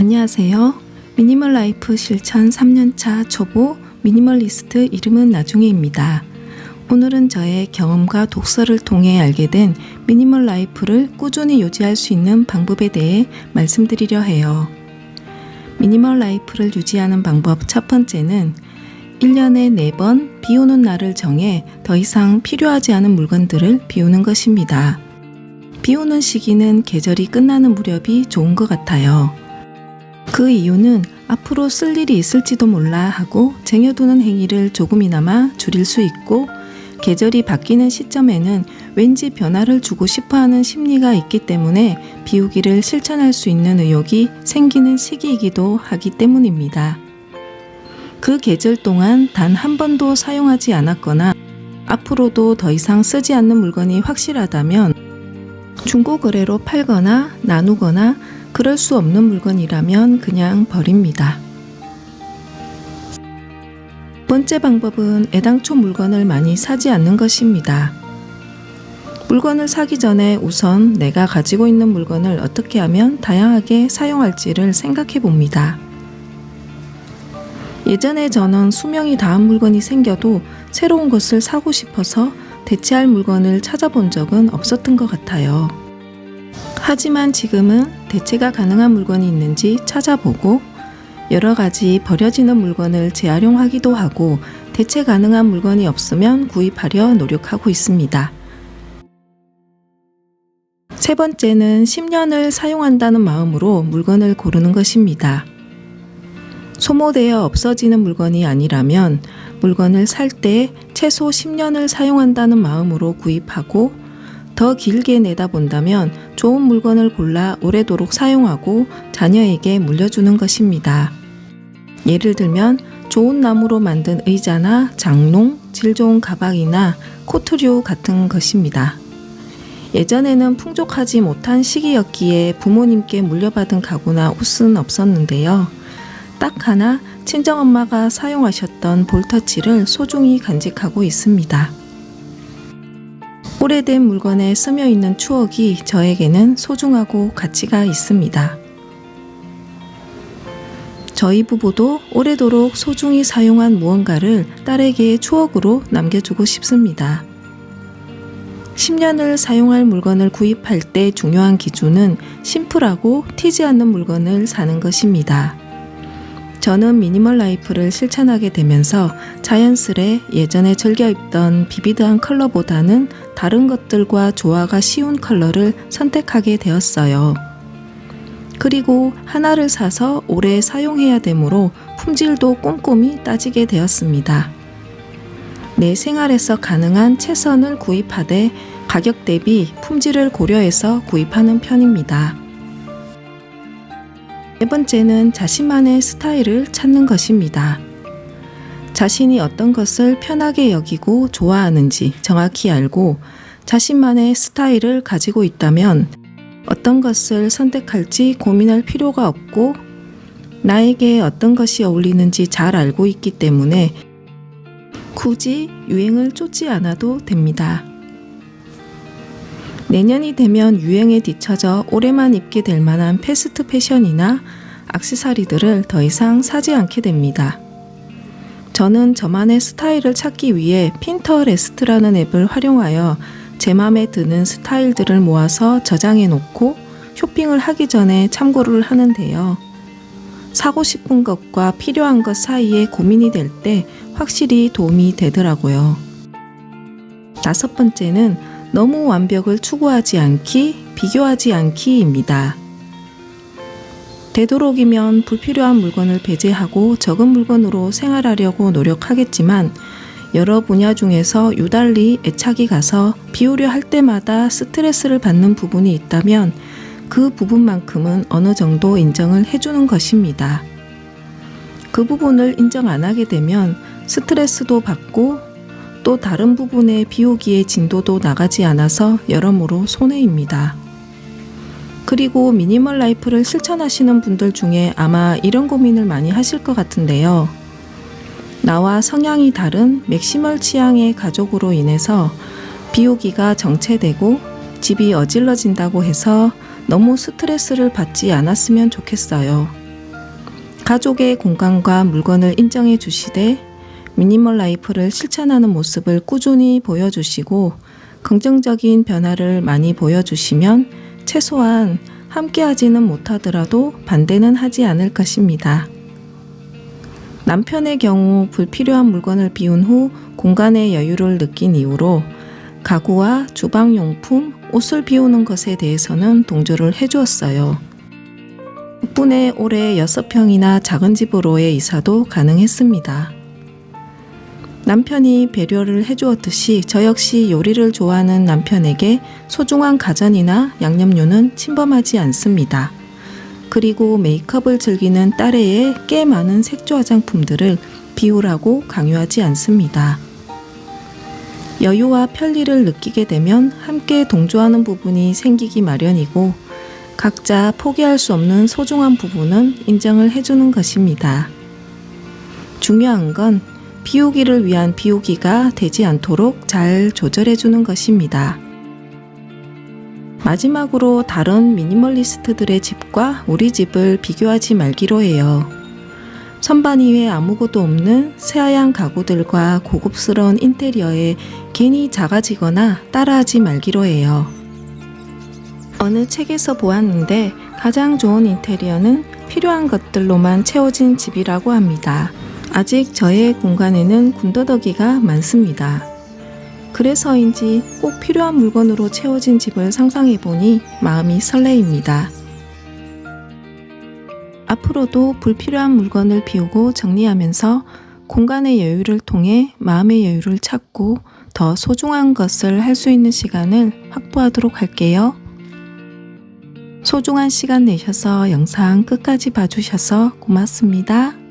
안녕하세요. 미니멀 라이프 실천 3년차 초보 미니멀리스트 이름은 나중에입니다. 오늘은 저의 경험과 독서를 통해 알게 된 미니멀 라이프를 꾸준히 유지할 수 있는 방법에 대해 말씀드리려 해요. 미니멀 라이프를 유지하는 방법 첫 번째는 1년에 4번 비우는 날을 정해 더 이상 필요하지 않은 물건들을 비우는 것입니다. 비우는 시기는 계절이 끝나는 무렵이 좋은 것 같아요. 그 이유는 앞으로 쓸 일이 있을지도 몰라 하고 쟁여두는 행위를 조금이나마 줄일 수 있고, 계절이 바뀌는 시점에는 왠지 변화를 주고 싶어하는 심리가 있기 때문에 비우기를 실천할 수 있는 의욕이 생기는 시기이기도 하기 때문입니다. 그 계절 동안 단 한 번도 사용하지 않았거나 앞으로도 더 이상 쓰지 않는 물건이 확실하다면 중고거래로 팔거나 나누거나, 그럴 수 없는 물건이라면 그냥 버립니다. 번째 방법은 애당초 물건을 많이 사지 않는 것입니다. 물건을 사기 전에 우선 내가 가지고 있는 물건을 어떻게 하면 다양하게 사용할지를 생각해 봅니다. 예전에 저는 수명이 다한 물건이 생겨도 새로운 것을 사고 싶어서 대체할 물건을 찾아본 적은 없었던 것 같아요. 하지만 지금은 대체가 가능한 물건이 있는지 찾아보고, 여러 가지 버려지는 물건을 재활용하기도 하고, 대체 가능한 물건이 없으면 구입하려 노력하고 있습니다. 세 번째는 10년을 사용한다는 마음으로 물건을 고르는 것입니다. 소모되어 없어지는 물건이 아니라면 물건을 살 때 최소 10년을 사용한다는 마음으로 구입하고, 더 길게 내다본다면 좋은 물건을 골라 오래도록 사용하고 자녀에게 물려주는 것입니다. 예를 들면 좋은 나무로 만든 의자나 장롱, 질 좋은 가방이나 코트류 같은 것입니다. 예전에는 풍족하지 못한 시기였기에 부모님께 물려받은 가구나 옷은 없었는데요. 딱 하나 친정엄마가 사용하셨던 볼터치를 소중히 간직하고 있습니다. 오래된 물건에 스며 있는 추억이 저에게는 소중하고 가치가 있습니다. 저희 부부도 오래도록 소중히 사용한 무언가를 딸에게 추억으로 남겨주고 싶습니다. 10년을 사용할 물건을 구입할 때 중요한 기준은 심플하고 튀지 않는 물건을 사는 것입니다. 저는 미니멀 라이프를 실천하게 되면서 자연스레 예전에 즐겨 입던 비비드한 컬러보다는 다른 것들과 조화가 쉬운 컬러를 선택하게 되었어요. 그리고 하나를 사서 오래 사용해야 되므로 품질도 꼼꼼히 따지게 되었습니다. 내 생활에서 가능한 최선을 구입하되 가격 대비 품질을 고려해서 구입하는 편입니다. 네 번째는 자신만의 스타일을 찾는 것입니다. 자신이 어떤 것을 편하게 여기고 좋아하는지 정확히 알고 자신만의 스타일을 가지고 있다면 어떤 것을 선택할지 고민할 필요가 없고, 나에게 어떤 것이 어울리는지 잘 알고 있기 때문에 굳이 유행을 쫓지 않아도 됩니다. 내년이 되면 유행에 뒤처져 올해만 입게 될 만한 패스트 패션이나 액세서리들을 더 이상 사지 않게 됩니다. 저는 저만의 스타일을 찾기 위해 핀터레스트라는 앱을 활용하여 제 맘에 드는 스타일들을 모아서 저장해 놓고 쇼핑을 하기 전에 참고를 하는데요. 사고 싶은 것과 필요한 것 사이에 고민이 될 때 확실히 도움이 되더라고요. 다섯 번째는 너무 완벽을 추구하지 않기, 비교하지 않기입니다. 되도록이면 불필요한 물건을 배제하고 적은 물건으로 생활하려고 노력하겠지만, 여러 분야 중에서 유달리 애착이 가서 비우려 할 때마다 스트레스를 받는 부분이 있다면 그 부분만큼은 어느 정도 인정을 해주는 것입니다. 그 부분을 인정 안 하게 되면 스트레스도 받고 또 다른 부분의 비우기의 진도도 나가지 않아서 여러모로 손해입니다. 그리고 미니멀 라이프를 실천하시는 분들 중에 아마 이런 고민을 많이 하실 것 같은데요. 나와 성향이 다른 맥시멀 취향의 가족으로 인해서 비우기가 정체되고 집이 어질러진다고 해서 너무 스트레스를 받지 않았으면 좋겠어요. 가족의 공간과 물건을 인정해 주시되 미니멀 라이프를 실천하는 모습을 꾸준히 보여주시고 긍정적인 변화를 많이 보여주시면 최소한 함께하지는 못하더라도 반대는 하지 않을 것입니다. 남편의 경우 불필요한 물건을 비운 후 공간의 여유를 느낀 이후로 가구와 주방용품, 옷을 비우는 것에 대해서는 동조를 해주었어요. 덕분에 올해 6평이나 작은 집으로의 이사도 가능했습니다. 남편이 배려를 해주었듯이 저 역시 요리를 좋아하는 남편에게 소중한 가전이나 양념류는 침범하지 않습니다. 그리고 메이크업을 즐기는 딸애의 꽤 많은 색조 화장품들을 비우라고 강요하지 않습니다. 여유와 편리를 느끼게 되면 함께 동조하는 부분이 생기기 마련이고 각자 포기할 수 없는 소중한 부분은 인정을 해주는 것입니다. 중요한 건 비우기를 위한 비우기가 되지 않도록 잘 조절해주는 것입니다. 마지막으로 다른 미니멀리스트들의 집과 우리 집을 비교하지 말기로 해요. 선반 위에 아무것도 없는 새하얀 가구들과 고급스러운 인테리어에 괜히 작아지거나 따라하지 말기로 해요. 어느 책에서 보았는데 가장 좋은 인테리어는 필요한 것들로만 채워진 집이라고 합니다. 아직 저의 공간에는 군더더기가 많습니다. 그래서인지 꼭 필요한 물건으로 채워진 집을 상상해보니 마음이 설레입니다. 앞으로도 불필요한 물건을 비우고 정리하면서 공간의 여유를 통해 마음의 여유를 찾고 더 소중한 것을 할 수 있는 시간을 확보하도록 할게요. 소중한 시간 내셔서 영상 끝까지 봐주셔서 고맙습니다.